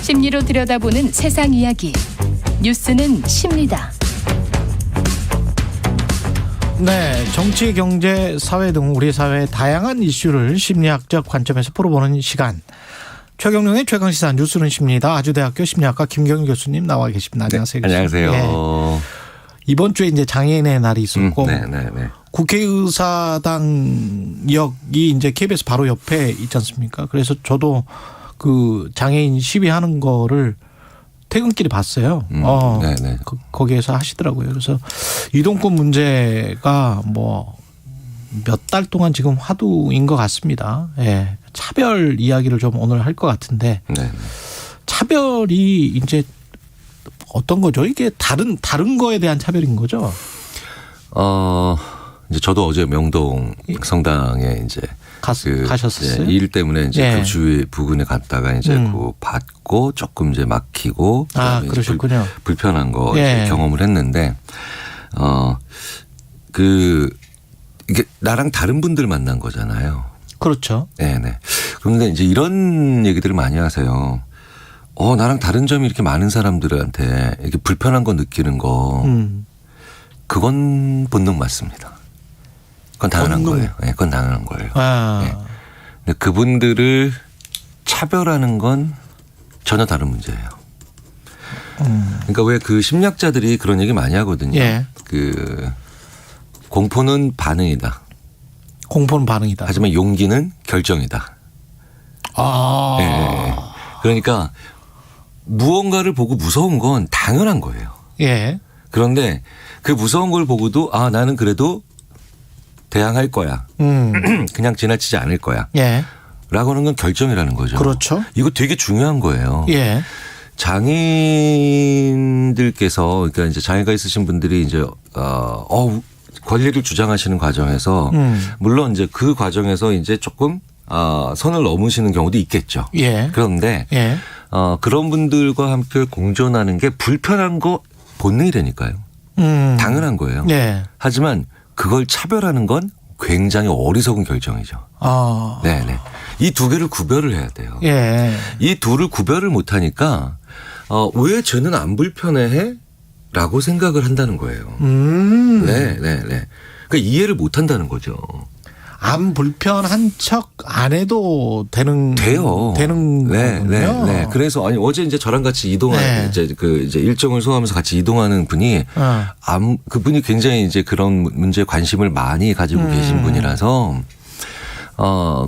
심리로 들여다보는 세상 이야기. 뉴스는 십니다. 네, 정치, 경제, 사회 등 우리 사회의 다양한 이슈를 심리학적 관점에서 풀어보는 시간. 최경영의 최강시사 뉴스는 십니다. 아주대학교 심리학과 김경일 교수님 나와 계십니다. 안녕하세요. 네, 안녕하세요. 네. 이번 주에 이제 장애인의 날이 있었고 네. 국회의사당역이 이제 KBS 바로 옆에 있지 않습니까? 그래서 저도 그 장애인 시위하는 거를 퇴근길에 봤어요. 네네. 거기에서 하시더라고요. 그래서 이동권 문제가 뭐 몇 달 동안 지금 화두인 것 같습니다. 예. 차별 이야기를 좀 오늘 할 것 같은데 네. 차별이 이제 어떤 거죠? 이게 다른 거에 대한 차별인 거죠? 이제 저도 어제 명동 성당에 이제 가셨었어요? 일 때문에 이제 예. 그 주위 부근에 갔다가 이제 그 받고 조금 이제 막히고 그러셨군요. 불편한 거 예. 이제 경험을 했는데 이게 나랑 다른 분들 만난 거잖아요. 그렇죠. 네네. 그런데 이제 이런 얘기들을 많이 하세요. 나랑 다른 점이 이렇게 많은 사람들한테 이렇게 불편한 거 느끼는 거, 그건 본능 맞습니다. 그건 당연한 거예요. 네, 그건 당연한 거예요. 네. 근데 그분들을 차별하는 건 전혀 다른 문제예요. 그러니까 왜 그 심리학자들이 그런 얘기 많이 하거든요. 예. 공포는 반응이다. 공포는 반응이다. 하지만 용기는 결정이다. 네. 그러니까 무언가를 보고 무서운 건 당연한 거예요. 예. 그런데 그 무서운 걸 보고도 나는 그래도 대항할 거야. 그냥 지나치지 않을 거야. 예. 라고 하는 건 결정이라는 거죠. 그렇죠. 이거 되게 중요한 거예요. 예. 장애인들께서 그러니까 이제 장애가 있으신 분들이 이제 권리를 주장하시는 과정에서 물론 이제 그 과정에서 이제 조금 선을 넘으시는 경우도 있겠죠. 예. 그런데 예. 그런 분들과 함께 공존하는 게 불편한 거 본능이라니까요. 당연한 거예요. 예. 하지만 그걸 차별하는 건 굉장히 어리석은 결정이죠. 네네. 이 두 개를 구별을 해야 돼요. 예. 이 둘을 구별을 못하니까 왜 쟤는 안 불편해? 라고 생각을 한다는 거예요. 네네네. 그러니까 이해를 못한다는 거죠. 안 불편한 척 안 해도 되는 돼요. 거군요. 네. 그래서 어제 이제 저랑 같이 이동하는 이제 일정을 소화하면서 같이 이동하는 분이 그분이 굉장히 이제 그런 문제에 관심을 많이 가지고 계신 분이라서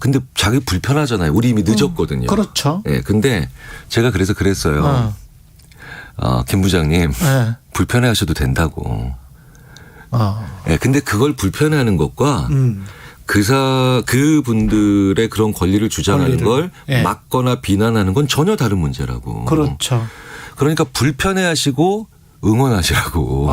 근데 자기 불편하잖아요. 우리 이미 늦었거든요. 그렇죠. 네. 근데 제가 그래서 그랬어요. 김 부장님 불편해 하셔도 된다고. 네. 근데 그걸 불편해하는 것과 그 분들의 그런 권리를 주장하는 걸 막거나 비난하는 건 전혀 다른 문제라고. 그렇죠. 그러니까 불편해하시고 응원하시라고.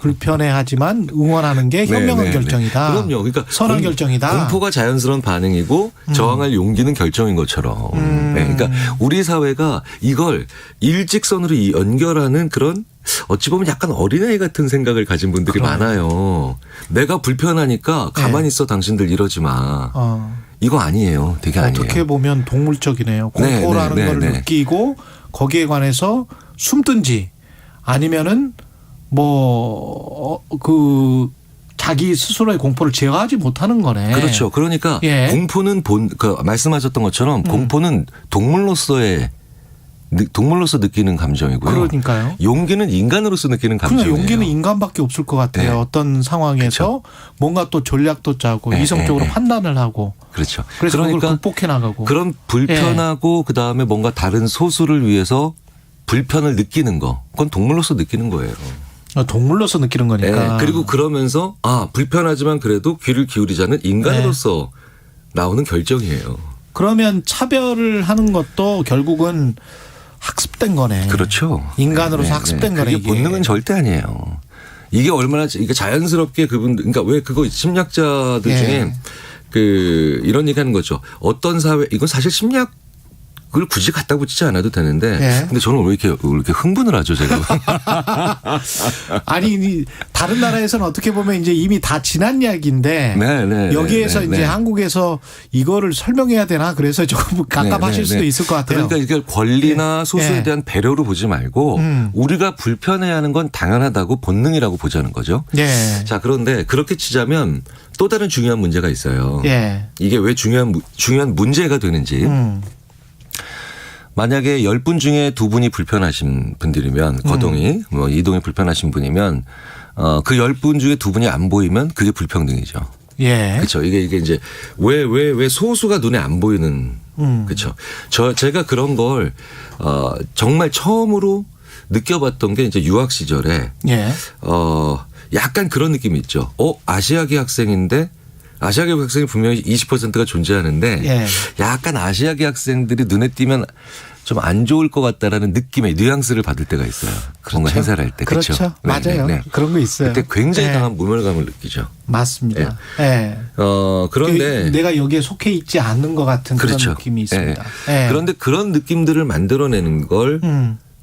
불편해하지만 응원하는 게 현명한 결정이다. 그럼요. 그러니까 선한 결정이다. 공포가 자연스러운 반응이고 저항할 용기는 결정인 것처럼. 네. 그러니까 우리 사회가 이걸 일직선으로 연결하는 그런 어찌 보면 약간 어린아이 같은 생각을 가진 분들이 많아요. 내가 불편하니까 가만히 있어 당신들 이러지 마. 이거 아니에요. 되게 아니에요. 어떻게 보면 동물적이네요. 공포라는 걸 느끼고 거기에 관해서 숨든지 아니면은 자기 스스로의 공포를 제어하지 못하는 거네. 그렇죠. 그러니까 공포는 말씀하셨던 것처럼 공포는 동물로서 느끼는 감정이고요. 그러니까요. 용기는 인간으로서 느끼는 감정이에요. 용기는 인간밖에 없을 것 같아요. 네. 어떤 상황에서 뭔가 또 전략도 짜고 이성적으로 판단을 하고. 그렇죠. 그래서 그걸 극복해 나가고. 그런 불편하고 그다음에 뭔가 다른 소수를 위해서 불편을 느끼는 거. 그건 동물로서 느끼는 거예요. 동물로서 느끼는 거니까. 그리고 그러면서 불편하지만 그래도 귀를 기울이자는 인간으로서 나오는 결정이에요. 그러면 차별을 하는 것도 결국은 학습된 거네. 그렇죠. 인간으로서 학습된 거네. 이게 본능은 절대 아니에요. 이게 얼마나 이게 자연스럽게 그러니까 왜 그거 심리학자들 중에 이런 얘기하는 거죠. 어떤 사회 이건 사실 심리학 그걸 굳이 갖다 붙이지 않아도 되는데 예. 근데 저는 왜 이렇게 흥분을 하죠, 제가. 아니 다른 나라에서는 어떻게 보면 이제 이미 다 지난 이야기인데 네, 여기에서 네, 이제 네. 한국에서 이거를 설명해야 되나 그래서 조금 깝깝하실 수도 있을 것 같아요. 그러니까 이게 권리나 소수에 예. 대한 배려로 보지 말고 우리가 불편해하는 건 당연하다고 본능이라고 보자는 거죠. 예. 자, 그런데 그렇게 치자면 또 다른 중요한 문제가 있어요. 예. 이게 왜 중요한 문제가 되는지. 만약에 10분 중에 2분이 불편하신 분들이면 거동이 뭐 이동이 불편하신 분이면 그 10분 중에 2분이 안 보이면 그게 불평등이죠. 예. 그렇죠. 이게 이제 왜 소수가 눈에 안 보이는 그렇죠. 제가 그런 걸 정말 처음으로 느껴봤던 게 이제 유학 시절에 예. 약간 그런 느낌이 있죠. 아시아계 학생인데 아시아계 학생이 분명히 20%가 존재하는데 예. 약간 아시아계 학생들이 눈에 띄면 좀 안 좋을 것 같다라는 느낌의 뉘앙스를 받을 때가 있어요. 뭔가 행사를 할 때. 그렇죠. 그렇죠. 맞아요. 그런 거 있어요. 그때 굉장히 예. 강한 모멸감을 느끼죠. 맞습니다. 예. 그런데 내가 여기에 속해 있지 않는 것 같은 그렇죠. 그런 느낌이 있습니다. 예. 예. 그런데 그런 느낌들을 만들어내는 걸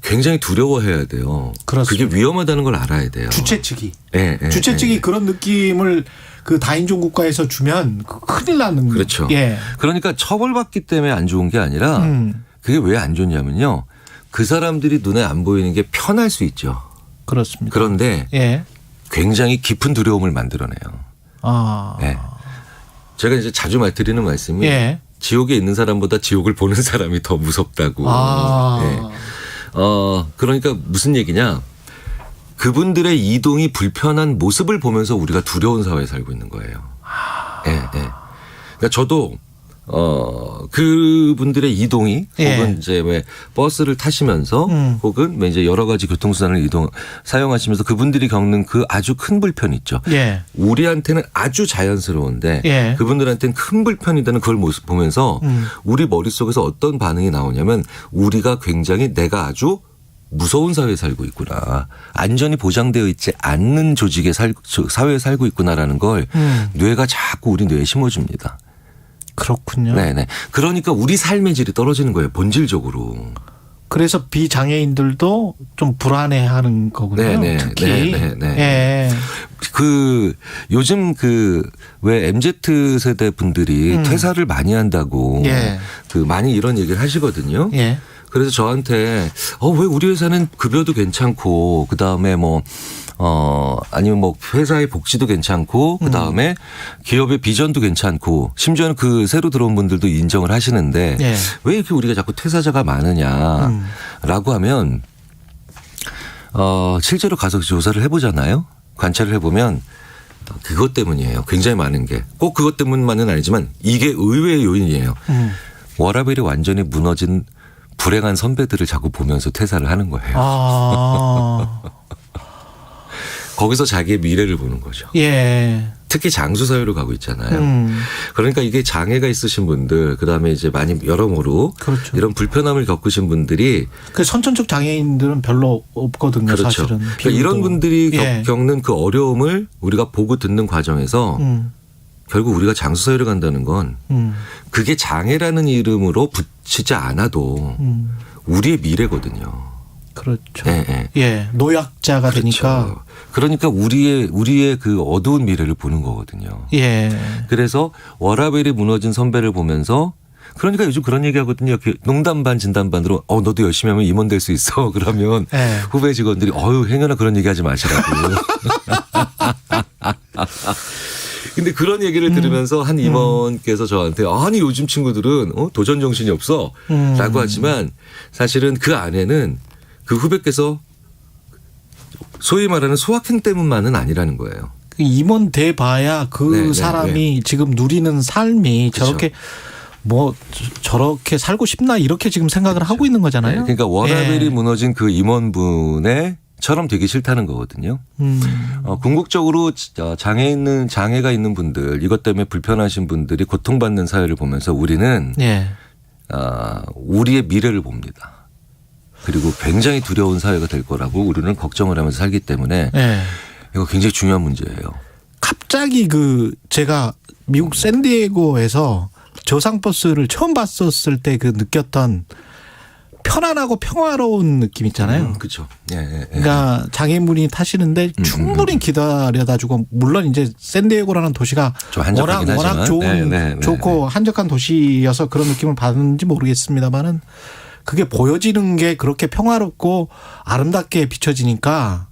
굉장히 두려워해야 돼요. 그렇습니다. 그게 위험하다는 걸 알아야 돼요. 주최 측이. 예, 예, 주최 측이 예. 그런 느낌을 그 다인종 국가에서 주면 큰일 나는 그렇죠. 예. 그러니까 처벌받기 때문에 안 좋은 게 아니라 그게 왜 안 좋냐면요. 그 사람들이 눈에 안 보이는 게 편할 수 있죠. 그렇습니다. 그런데 예. 굉장히 깊은 두려움을 만들어내요. 아. 예. 제가 이제 자주 드리는 말씀이 예. 지옥에 있는 사람보다 지옥을 보는 사람이 더 무섭다고. 아. 예. 그러니까 무슨 얘기냐. 그분들의 이동이 불편한 모습을 보면서 우리가 두려운 사회에 살고 있는 거예요. 예, 예. 그러니까 저도 그분들의 이동이 예. 혹은 이제 왜 버스를 타시면서 혹은 이제 여러 가지 교통수단을 사용하시면서 그분들이 겪는 그 아주 큰 불편 있죠. 예. 우리한테는 아주 자연스러운데 예. 그분들한테는 큰 불편이라는 그걸 모습 보면서 우리 머릿속에서 어떤 반응이 나오냐면 우리가 굉장히 내가 아주 무서운 사회에 살고 있구나. 안전이 보장되어 있지 않는 조직의 사회에 살고 있구나라는 걸 뇌가 자꾸 우리 뇌에 심어줍니다. 그렇군요. 네네. 그러니까 우리 삶의 질이 떨어지는 거예요. 본질적으로. 그래서 비장애인들도 좀 불안해하는 거군요. 네네. 특히. 네네. 예. 요즘 왜 MZ 세대 분들이 퇴사를 많이 한다고 예. 많이 이런 얘기를 하시거든요. 예. 그래서 저한테 왜 우리 회사는 급여도 괜찮고 그다음에 아니면 회사의 복지도 괜찮고 그다음에 기업의 비전도 괜찮고 심지어는 그 새로 들어온 분들도 인정을 하시는데 예. 왜 이렇게 우리가 자꾸 퇴사자가 많으냐라고 하면 실제로 가서 조사를 해보잖아요. 관찰을 해보면 그것 때문이에요. 굉장히 많은 게 꼭 그것 때문만은 아니지만 이게 의외의 요인이에요. 워라밸이 완전히 무너진 불행한 선배들을 자꾸 보면서 퇴사를 하는 거예요. 아. 거기서 자기의 미래를 보는 거죠. 예. 특히 장수 사회로 가고 있잖아요. 그러니까 이게 장애가 있으신 분들, 그다음에 이제 많이 여러모로 그렇죠. 이런 불편함을 겪으신 분들이 그 선천적 장애인들은 별로 없거든요. 그렇죠. 사실은. 그러니까 이런 분들이 예. 겪는 그 어려움을 우리가 보고 듣는 과정에서 결국 우리가 장수 사회를 간다는 건 그게 장애라는 이름으로 붙이지 않아도 우리의 미래거든요. 그렇죠. 예, 예. 예. 노약자가 그렇죠. 되니까. 그러니까 우리의 그 어두운 미래를 보는 거거든요. 예. 그래서 워라밸이 무너진 선배를 보면서 그러니까 요즘 그런 얘기 하거든요. 농담 반 진담 반으로 너도 열심히 하면 임원 될 수 있어. 그러면 예. 후배 직원들이 행여나 그런 얘기 하지 마시라고. 근데 그런 얘기를 들으면서 한 임원께서 저한테 아니 요즘 친구들은 도전 정신이 없어 라고 하지만 사실은 그 안에는 그 후배께서 소위 말하는 소확행 때문만은 아니라는 거예요. 임원 돼 봐야 그 네, 네, 사람이 지금 누리는 삶이 그렇죠. 저렇게 살고 싶나 이렇게 지금 생각을 하고 있는 거잖아요. 네, 그러니까 워라밸이 예. 무너진 그 임원분의 처럼 되기 싫다는 거거든요. 궁극적으로 장애가 있는 분들, 이것 때문에 불편하신 분들이 고통받는 사회를 보면서 우리는 예. 우리의 미래를 봅니다. 그리고 굉장히 두려운 사회가 될 거라고 우리는 걱정을 하면서 살기 때문에 예. 이거 굉장히 중요한 문제예요. 갑자기 제가 미국 샌디에고에서 저상버스를 처음 봤었을 때 그 느꼈던 편안하고 평화로운 느낌 있잖아요. 그렇죠. 예. 그러니까 장애인분이 타시는데 충분히 기다려다주고 물론 이제 샌디에고라는 도시가 좀 한적하긴 워낙 하지만. 좋고 한적한 도시여서 그런 느낌을 받는지 모르겠습니다만은 그게 보여지는 게 그렇게 평화롭고 아름답게 비춰지니까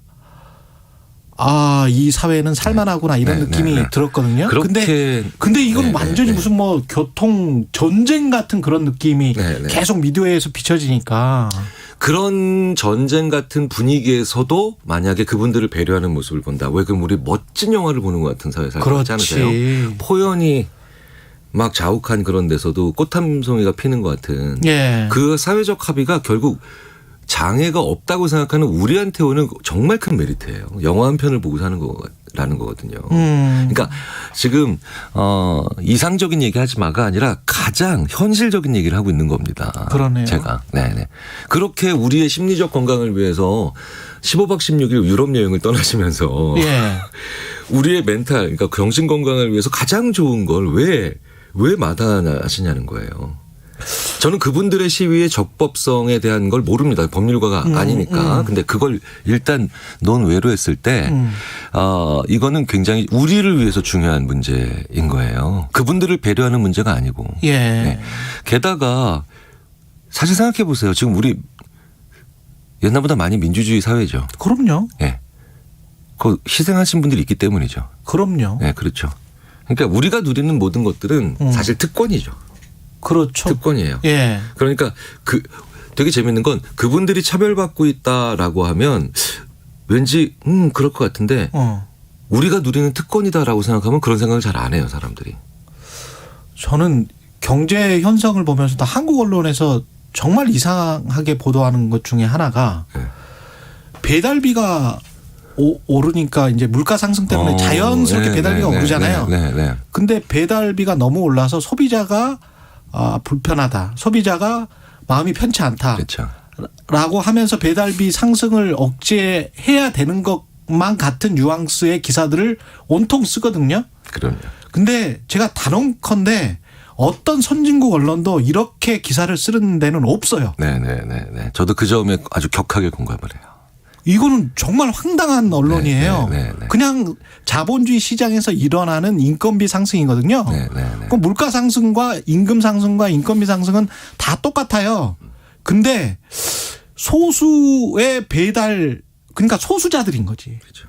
이 사회는 살만하구나 이런 느낌이 들었거든요. 근데 이건 완전히 무슨 뭐 교통 전쟁 같은 그런 느낌이 계속 미디어에서 비춰지니까 그런 전쟁 같은 분위기에서도 만약에 그분들을 배려하는 모습을 본다. 왜 그럼 우리 멋진 영화를 보는 것 같은 사회 살고 있지 않으세요? 포연이 막 자욱한 그런 데서도 꽃 한 송이가 피는 것 같은 그 사회적 합의가 결국 장애가 없다고 생각하는 우리한테 오는 정말 큰 메리트예요. 영화 한 편을 보고 사는 거라는 거거든요. 그러니까 지금 이상적인 얘기하지 마가 아니라 가장 현실적인 얘기를 하고 있는 겁니다. 그러네요. 제가. 네네. 그렇게 우리의 심리적 건강을 위해서 15박 16일 유럽 여행을 떠나시면서 우리의 멘탈, 그러니까 정신 건강을 위해서 가장 좋은 걸 왜 마다하시냐는 거예요. 저는 그분들의 시위의 적법성에 대한 걸 모릅니다. 법률가가 아니니까. 근데 그걸 일단 논외로 했을 때 이거는 굉장히 우리를 위해서 중요한 문제인 거예요. 그분들을 배려하는 문제가 아니고. 네. 게다가 사실 생각해 보세요. 지금 우리 옛날보다 많이 민주주의 사회죠. 그럼요. 네. 그 희생하신 분들이 있기 때문이죠. 그럼요. 네, 그렇죠. 그러니까 우리가 누리는 모든 것들은 사실 특권이죠. 그렇죠. 특권이에요. 예. 그러니까 되게 재밌는 건 그분들이 차별받고 있다라고 하면 왠지 그럴 것 같은데 우리가 누리는 특권이다라고 생각하면 그런 생각을 잘 안 해요, 사람들이. 저는 경제 현상을 보면서도 한국 언론에서 정말 이상하게 보도하는 것 중에 하나가 배달비가 오르니까 이제 물가 상승 때문에 자연스럽게 배달비가 오르잖아요. 근데 배달비가 너무 올라서 소비자가 불편하다. 소비자가 마음이 편치 않다. 그렇죠. 라고 하면서 배달비 상승을 억제해야 되는 것만 같은 뉘앙스의 기사들을 온통 쓰거든요. 그럼요. 근데 제가 단언컨대 어떤 선진국 언론도 이렇게 기사를 쓰는 데는 없어요. 네네네. 저도 그 점에 아주 격하게 공감을 해요. 이거는 정말 황당한 언론이에요. 그냥 자본주의 시장에서 일어나는 인건비 상승이거든요. 그럼 물가 상승과 임금 상승과 인건비 상승은 다 똑같아요. 근데 소수의 배달, 그러니까 소수자들인 거지. 그렇죠.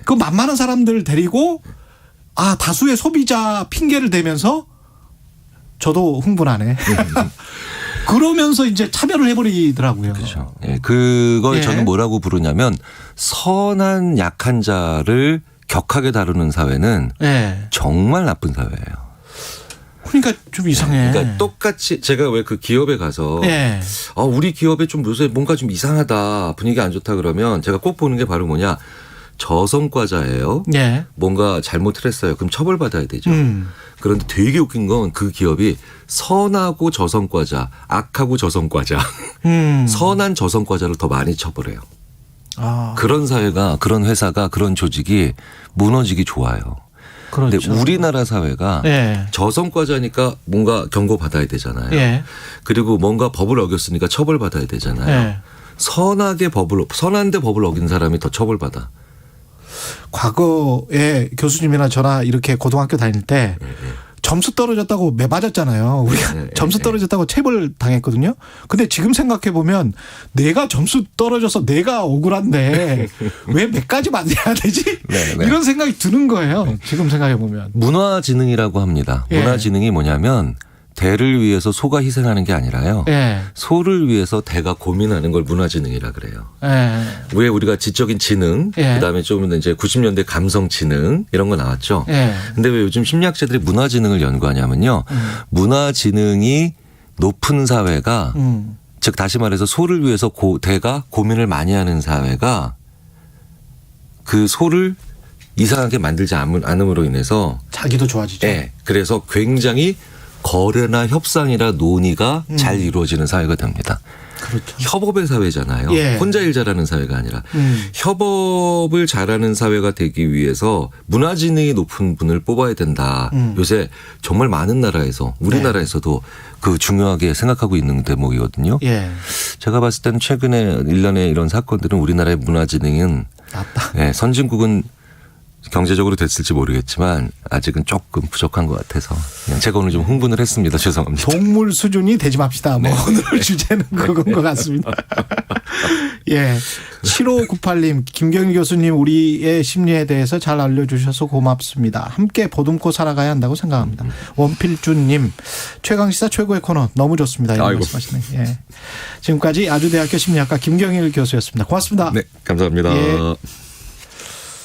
그 만만한 사람들 데리고 다수의 소비자 핑계를 대면서 저도 흥분하네. 그러면서 이제 차별을 해버리더라고요. 그렇죠. 그걸 저는 뭐라고 부르냐면 선한 약한 자를 격하게 다루는 사회는 정말 나쁜 사회예요. 그러니까 좀 이상해. 그러니까 똑같이 제가 왜 그 기업에 가서 우리 기업에 좀 요새 뭔가 좀 이상하다, 분위기 안 좋다 그러면 제가 꼭 보는 게 바로 뭐냐, 저성과자예요. 뭔가 잘못을 했어요. 그럼 처벌받아야 되죠. 그런데 되게 웃긴 건 그 기업이 선하고 저성과자, 악하고 저성과자, 선한 저성과자를 더 많이 처벌해요. 그런 사회가, 그런 회사가, 그런 조직이 무너지기 좋아요. 그런데 우리나라 사회가 저성과자니까 뭔가 경고받아야 되잖아요. 그리고 뭔가 법을 어겼으니까 처벌받아야 되잖아요. 선한데 법을 어긴 사람이 더 처벌받아. 과거에 교수님이나 저나 이렇게 고등학교 다닐 때 점수 떨어졌다고 매맞았잖아요. 우리가 점수 떨어졌다고 체벌 당했거든요. 근데 지금 생각해 보면 내가 점수 떨어져서 내가 억울한데 왜 매까지 만들어야 되지? 이런 생각이 드는 거예요. 지금 생각해 보면. 문화지능이라고 합니다. 문화지능이 뭐냐면 대를 위해서 소가 희생하는 게 아니라요. 소를 위해서 대가 고민하는 걸 문화지능이라 그래요. 왜 우리가 지적인 지능, 그다음에 좀 이제 90년대 감성 지능 이런 거 나왔죠. 근데 왜 요즘 심리학자들이 문화지능을 연구하냐면요. 문화지능이 높은 사회가 즉 다시 말해서 소를 위해서 대가 고민을 많이 하는 사회가 그 소를 이상하게 만들지 않음으로 인해서 자기도 좋아지죠. 그래서 굉장히 거래나 협상이나 논의가 잘 이루어지는 사회가 됩니다. 그렇죠. 협업의 사회잖아요. 예. 혼자 일 잘하는 사회가 아니라 협업을 잘하는 사회가 되기 위해서 문화지능이 높은 분을 뽑아야 된다. 요새 정말 많은 나라에서 우리나라에서도 그 중요하게 생각하고 있는 대목이거든요. 예. 제가 봤을 때는 최근에 일련의 이런 사건들은 우리나라의 문화지능은 맞다. 예, 선진국은 경제적으로 됐을지 모르겠지만 아직은 조금 부족한 것 같아서 그냥 제가 오늘 좀 흥분을 했습니다. 죄송합니다. 동물 수준이 되지 맙시다. 뭐 오늘 주제는 그건 것 같습니다. 예. 7598님, 김경일 교수님 우리의 심리에 대해서 잘 알려주셔서 고맙습니다. 함께 보듬고 살아가야 한다고 생각합니다. 원필준님, 최강시사 최고의 코너 너무 좋습니다. 이런 말씀하시네요. 예. 지금까지 아주대학교 심리학과 김경일 교수였습니다. 고맙습니다. 네, 감사합니다. 예.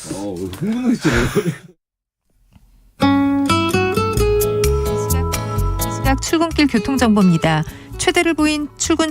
흥분했잖아요. 시각 출근길 교통정보입니다. 최대를 보인 출근